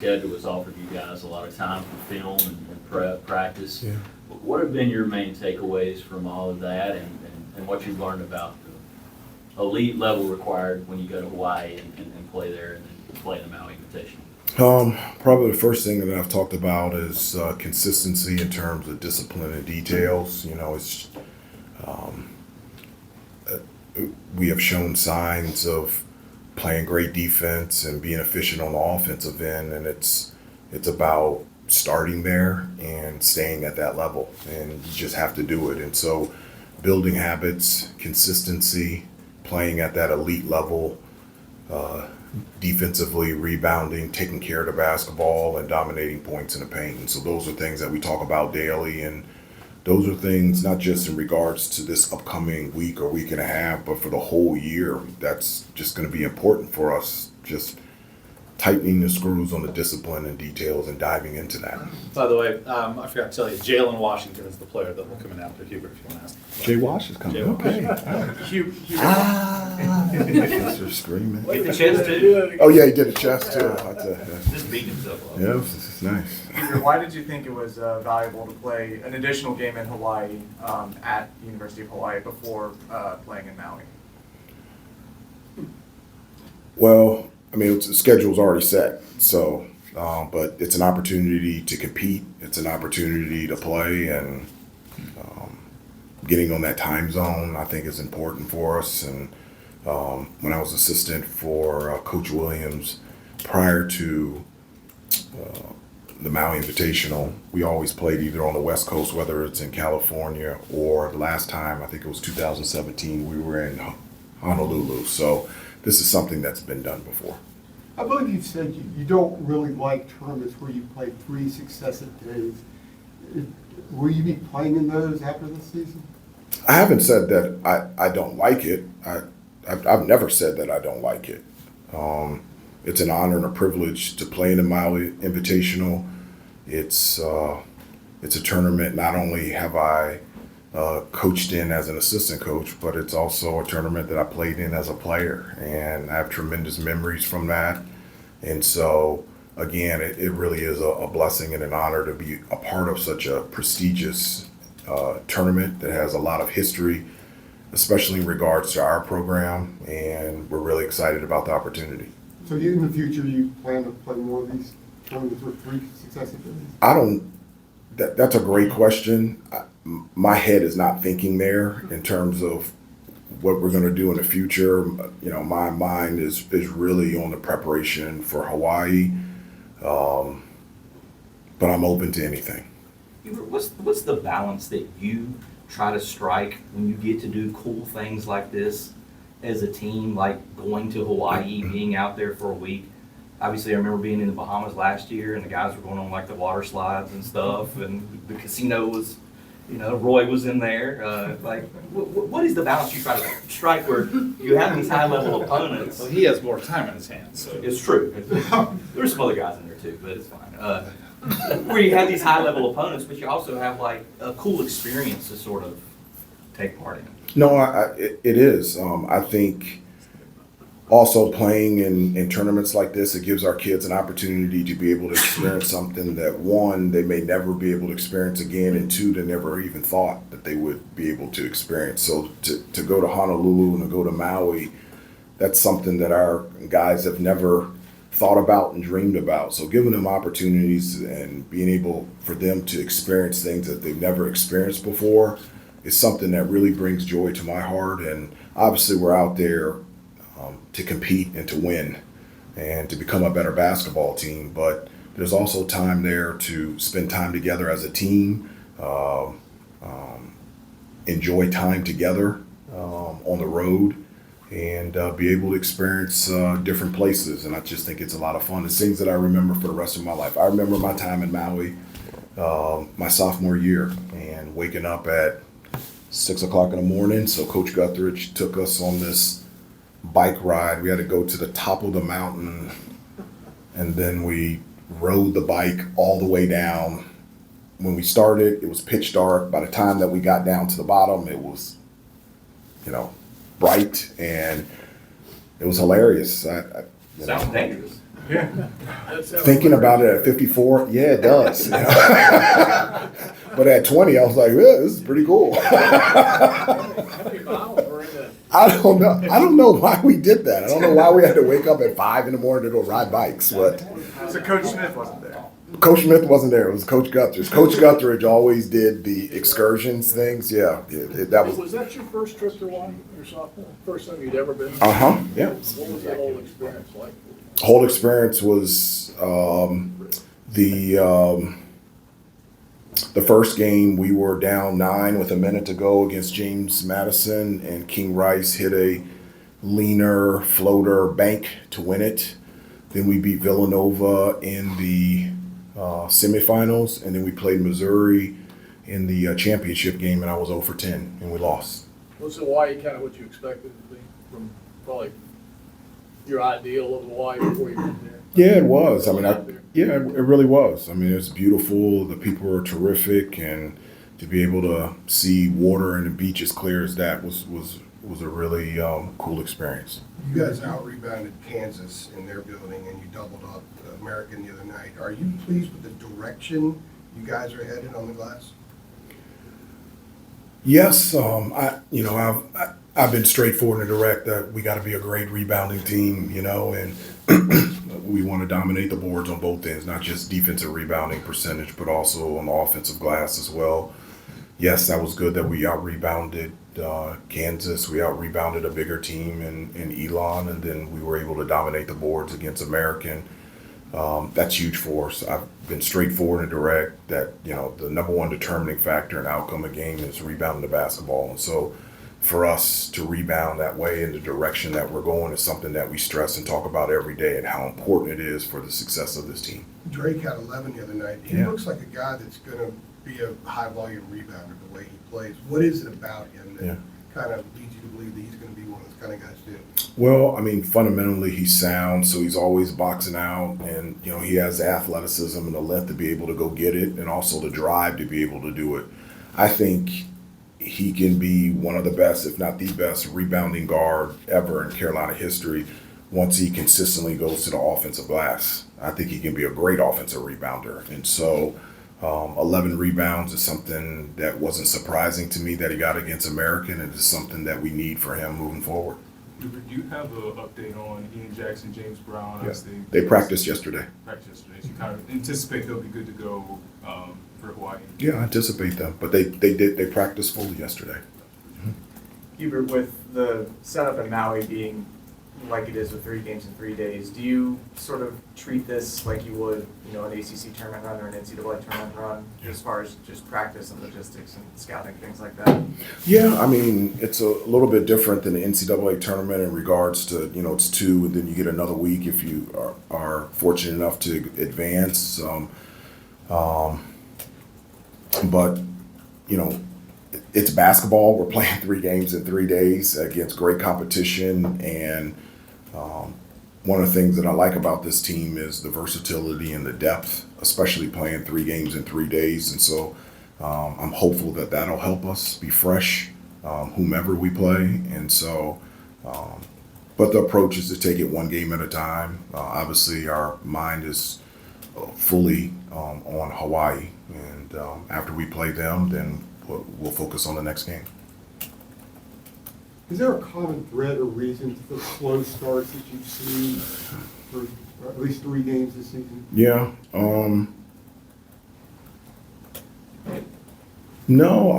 schedule has offered you guys a lot of time for film and prep practice. Yeah. What have been your main takeaways from all of that, and what you've learned about the elite level required when you go to Hawaii and play there and then play in the Maui Invitational? Probably the first thing that I've talked about is consistency in terms of discipline and details. It's we have shown signs of playing great defense and being efficient on the offensive end, and it's about starting there and staying at that level, and you just have to do it. And so building habits, consistency, playing at that elite level, defensively, rebounding, taking care of the basketball, and dominating points in the paint. And so those are things that we talk about daily, and those are things not just in regards to this upcoming week or week and a half, but for the whole year. That's just going to be important for us, just tightening the screws on the discipline and details and diving into that. By the way, I forgot to tell you, Jalen Washington is the player that will come in after Hubert, if you want to ask. Jay Wash is coming. Jay Wash. Okay. They're screaming. Wait, the chest too? Oh yeah, he did a chest too. Just beating himself up. Yeah, this is nice. Hubert, why did you think it was valuable to play an additional game in Hawaii at the University of Hawaii before playing in Maui? Well, I mean, the schedule's already set, so but it's an opportunity to compete. It's an opportunity to play, and getting on that time zone, I think, is important for us. And when I was assistant for Coach Williams, prior to the Maui Invitational, we always played either on the West Coast, whether it's in California, or the last time, I think it was 2017, we were in Honolulu. So this is something that's been done before. I believe you said you don't really like tournaments where you play 3 successive days. Will you be playing in those after the season? I haven't said that I don't like it. I've never said that I don't like it. It's an honor and a privilege to play in the Maui Invitational. It's a tournament. Not only have I coached in as an assistant coach, but it's also a tournament that I played in as a player, and I have tremendous memories from that. And so, again, it really is a blessing and an honor to be a part of such a prestigious tournament that has a lot of history, especially in regards to our program, and we're really excited about the opportunity. So in the future, you plan to play more of these tournaments with 3 successive days? That's a great question. My head is not thinking there in terms of what we're going to do in the future. My mind is really on the preparation for Hawaii, but I'm open to anything. What's the balance that you try to strike when you get to do cool things like this as a team, like going to Hawaii, being out there for a week? Obviously, I remember being in the Bahamas last year, and the guys were going on like the water slides and stuff, and the casino was, Roy was in there. What is the balance you try to strike where you have these high-level opponents? Well, he has more time on his hands, so. It's true. There's some other guys in there too, but it's fine. Where you have these high-level opponents, but you also have like a cool experience to sort of take part in. No, it is. I think also playing in tournaments like this, it gives our kids an opportunity to be able to experience something that, one, they may never be able to experience again, and two, they never even thought that they would be able to experience. So to go to Honolulu and to go to Maui, that's something that our guys have never thought about and dreamed about. So giving them opportunities and being able for them to experience things that they've never experienced before is something that really brings joy to my heart. And obviously we're out there to compete and to win and to become a better basketball team, but there's also time there to spend time together as a team, enjoy time together on the road, and be able to experience different places. And I just think it's a lot of fun. It's things that I remember for the rest of my life. I remember my time in Maui my sophomore year, and waking up at 6 o'clock in the morning. So Coach Guthridge took us on this bike ride. We had to go to the top of the mountain, and then we rode the bike all the way down. When we started, it was pitch dark. By the time that we got down to the bottom, it was, bright, and it was hilarious. Sounds dangerous. Yeah. Thinking about it at 54, yeah, it does. you know. But at 20, I was like, yeah, this is pretty cool. How many miles were in that? I don't know. I don't know why we did that. I don't know why we had to wake up at 5 in the morning to go ride bikes. But So Coach Smith wasn't there. Coach Smith wasn't there. It was Coach Guthridge. Coach Guthridge always did the excursions things. Yeah, that was. Was that your first trip to Hawaii, your sophomore? First time you'd ever been? Yeah. What was that whole experience like? Whole experience was the first game. We were down 9 with a minute to go against James Madison, and King Rice hit a leaner floater bank to win it. Then we beat Villanova in the semifinals, and then we played Missouri in the championship game, and I was 0 for 10, and we lost. Was Hawaii kind of what you expected to be from probably your ideal of Hawaii before you went there? Yeah, it was. I mean, it really was. I mean, it's beautiful. The people were terrific, and to be able to see water and the beach as clear as that was a really cool experience. You guys out-rebounded Kansas in their building, and you doubled up American the other night. Are you pleased with the direction you guys are headed on the glass? Yes, I've been straightforward and direct that we got to be a great rebounding team, and we want to dominate the boards on both ends, not just defensive rebounding percentage, but also on the offensive glass as well. Yes, that was good that we out-rebounded Kansas. We out-rebounded a bigger team in Elon, and then we were able to dominate the boards against American. That's huge for us. I've been straightforward and direct that, the number one determining factor in outcome of game is rebounding the basketball. And so for us to rebound that way in the direction that we're going is something that we stress and talk about every day, and how important it is for the success of this team. Drake had 11 the other night. He Yeah. looks like a guy that's going to be a high-volume rebounder the way he plays. What is it about him that kind of leads you to believe that he's going to be one of those kind of guys too? Well, I mean, fundamentally he's sound, so he's always boxing out, and he has the athleticism and the length to be able to go get it, and also the drive to be able to do it. I think he can be one of the best, if not the best, rebounding guard ever in Carolina history once he consistently goes to the offensive glass. I think he can be a great offensive rebounder, and so 11 rebounds is something that wasn't surprising to me that he got against American, and it's something that we need for him moving forward. Do you have an update on Ian Jackson, James Brown? Yeah. They practiced yesterday. So you kind of anticipate they'll be good to go for Hawaii? Yeah, I anticipate them, but they practiced fully yesterday. Hubert, with the setup in Maui being like it is with 3 games in 3 days, do you sort of treat this like you would, an ACC tournament run or an NCAA tournament run, as far as just practice and logistics and scouting, things like that? Yeah, I mean, it's a little bit different than the NCAA tournament in regards to, it's 2, and then you get another week if you are fortunate enough to advance. But, it's basketball. We're playing 3 games in 3 days against great competition, and one of the things that I like about this team is the versatility and the depth, especially playing 3 games in 3 days. And so I'm hopeful that that'll help us be fresh, whomever we play. And so, but the approach is to take it 1 game at a time. Obviously, our mind is fully on Hawaii, and after we play them, then we'll focus on the next game. Is there a common thread or reason for slow starts that you've seen for at least 3 games this season? Yeah. No,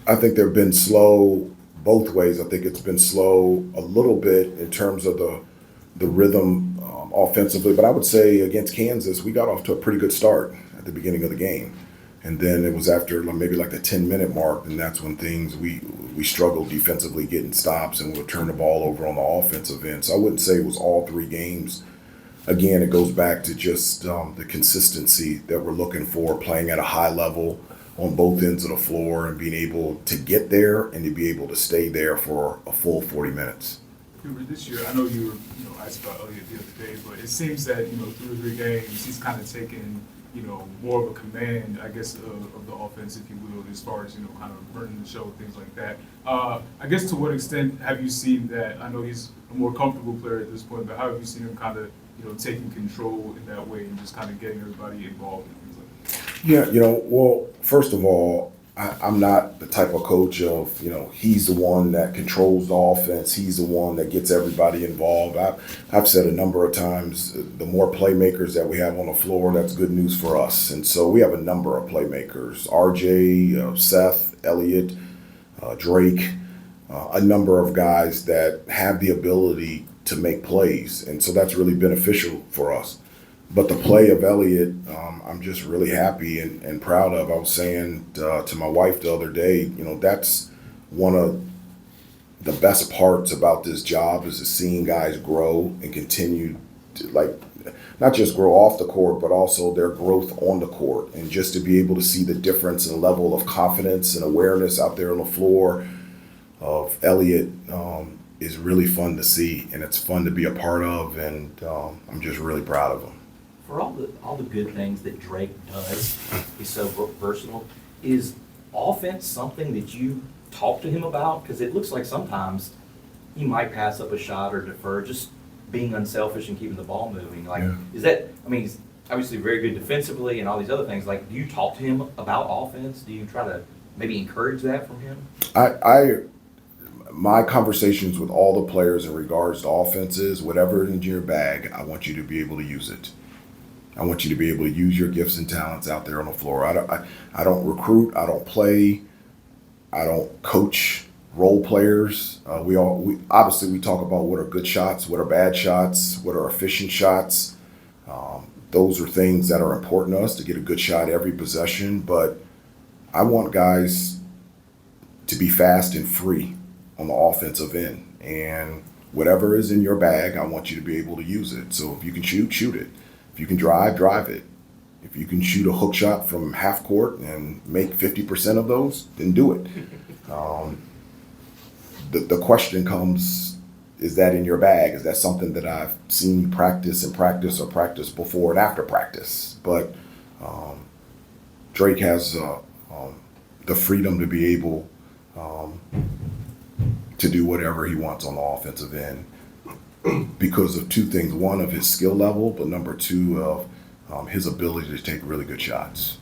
I think they've been slow both ways. I think it's been slow a little bit in terms of the rhythm offensively, but I would say against Kansas, we got off to a pretty good start at the beginning of the game. And then it was after maybe like the 10-minute mark, and that's when we struggled defensively getting stops, and we'll turn the ball over on the offensive end. So I wouldn't say it was all 3 games. Again, it goes back to just the consistency that we're looking for, playing at a high level on both ends of the floor and being able to get there and to be able to stay there for a full 40 minutes. Hubert, this year, I know you were asked about earlier the other day, but it seems that 2 or 3 games, he's kind of taken more of a command, I guess, of the offense, if you will, as far as, kind of running the show, things like that. I guess to what extent have you seen that? I know he's a more comfortable player at this point, but how have you seen him kind of, taking control in that way and just kind of getting everybody involved and things like that? Yeah, well, first of all, I'm not the type of coach of, he's the one that controls the offense. He's the one that gets everybody involved. I've said a number of times, the more playmakers that we have on the floor, that's good news for us. And so we have a number of playmakers, RJ, Seth, Elliott, Drake, a number of guys that have the ability to make plays. And so that's really beneficial for us. But the play of Elliott, I'm just really happy and proud of. I was saying to my wife the other day, that's one of the best parts about this job is seeing guys grow and continue to, not just grow off the court, but also their growth on the court. And just to be able to see the difference in level of confidence and awareness out there on the floor of Elliott is really fun to see. And it's fun to be a part of. And I'm just really proud of him. For all the good things that Drake does, he's so versatile. Is offense something that you talk to him about? Because it looks like sometimes he might pass up a shot or defer, just being unselfish and keeping the ball moving. Is that? I mean, he's obviously very good defensively and all these other things. Do you talk to him about offense? Do you try to maybe encourage that from him? My conversations with all the players in regards to offenses, whatever is in your bag, I want you to be able to use it. I want you to be able to use your gifts and talents out there on the floor. I don't recruit. I don't play. I don't coach role players. We obviously talk about what are good shots, what are bad shots, what are efficient shots. Those are things that are important to us to get a good shot every possession. But I want guys to be fast and free on the offensive end. And whatever is in your bag, I want you to be able to use it. So if you can shoot, shoot it. If you can drive, drive it. If you can shoot a hook shot from half court and make 50% of those, then do it. The question comes, is that in your bag? Is that something that I've seen you practice and practice or practice before and after practice? But Drake has the freedom to be able to do whatever he wants on the offensive end because of two things. One, of his skill level, but number two, of his ability to take really good shots.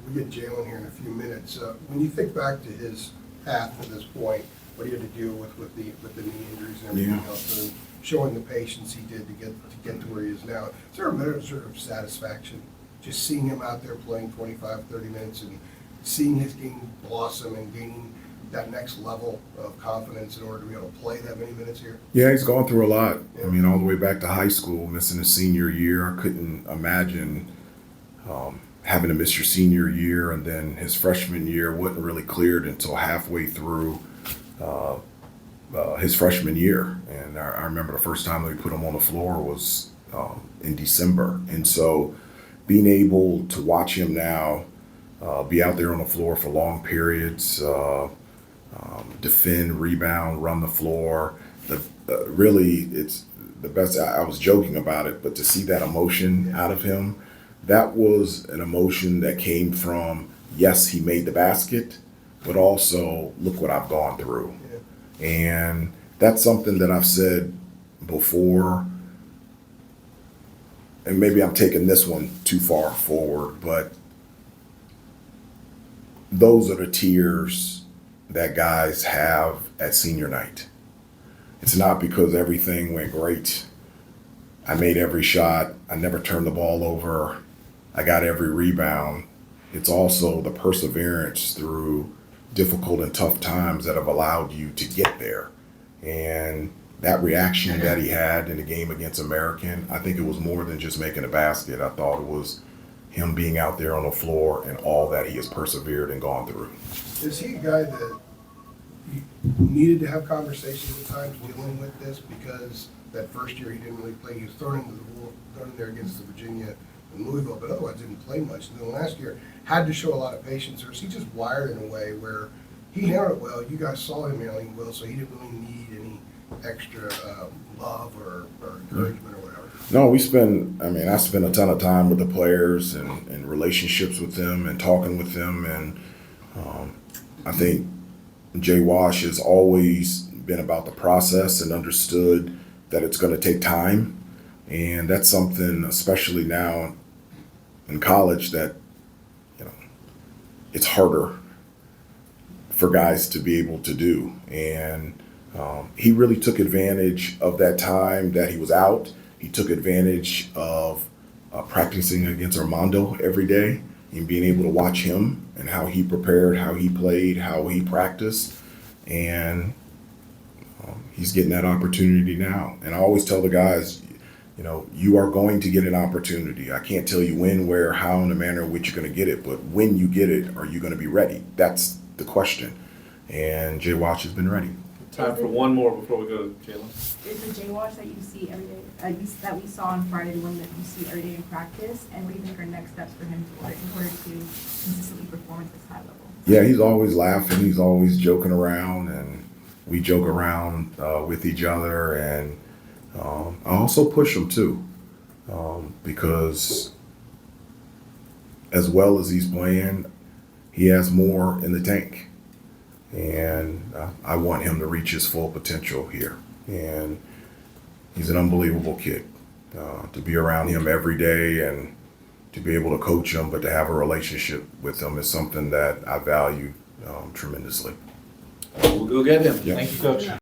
We get Jalen here in a few minutes. When you think back to his path to this point, what he had to deal with the knee injuries and everything else, and showing the patience he did to get to where he is now, is there a measure of satisfaction just seeing him out there playing 25, 30 minutes and seeing his game blossom and gaining that next level of confidence in order to be able to play that many minutes here? Yeah, he's gone through a lot. I mean, all the way back to high school, missing his senior year. I couldn't imagine having to miss your senior year, and then his freshman year wasn't really cleared until halfway through his freshman year. And I remember the first time that we put him on the floor was in December. And so being able to watch him now be out there on the floor for long periods, defend, rebound, run the floor. Really, it's the best. I was joking about it, but to see that emotion out of him, that was an emotion that came from, yes, he made the basket, but also, look what I've gone through. Yeah. And that's something that I've said before, and maybe I'm taking this one too far forward, but those are the tears that guys have at senior night. It's not because everything went great. I made every shot. I never turned the ball over. I got every rebound. It's also the perseverance through difficult and tough times that have allowed you to get there. And that reaction that he had in the game against American, I think it was more than just making a basket. I thought it was him being out there on the floor and all that he has persevered and gone through. Is he a guy that you needed to have conversations at times dealing with this, because that first year he didn't really play? He was thrown in there against the Virginia and Louisville, but otherwise didn't play much. And then last year had to show a lot of patience, or is he just wired in a way where he handled it well? You guys saw him handling well, so he didn't really need any extra love or encouragement or whatever. No, I spend a ton of time with the players and relationships with them and talking with them. And I think Jay Wash has always been about the process and understood that it's going to take time. And that's something, especially now in college, that, you know, it's harder for guys to be able to do. And he really took advantage of that time that he was out. He took advantage of practicing against Armando every day and being able to watch him and how he prepared, how he played, how he practiced. And he's getting that opportunity now. And I always tell the guys, you know, you are going to get an opportunity. I can't tell you when, where, how, and the manner in which you're going to get it. But when you get it, are you going to be ready? That's the question. And Jay Wash has been ready. Time for one more before we go to Jalen. Is the J Wash that you see every day, that we saw on Friday, the one that you see every day in practice? And what do you think are next steps for him in order to consistently perform at this high level? Yeah, he's always laughing. He's always joking around, and we joke around with each other. And I also push him too, because as well as he's playing, he has more in the tank. And I want him to reach his full potential here. And he's an unbelievable kid. To be around him every day and to be able to coach him, but to have a relationship with him is something that I value tremendously. We'll go get him. Yeah. Thank you, Coach.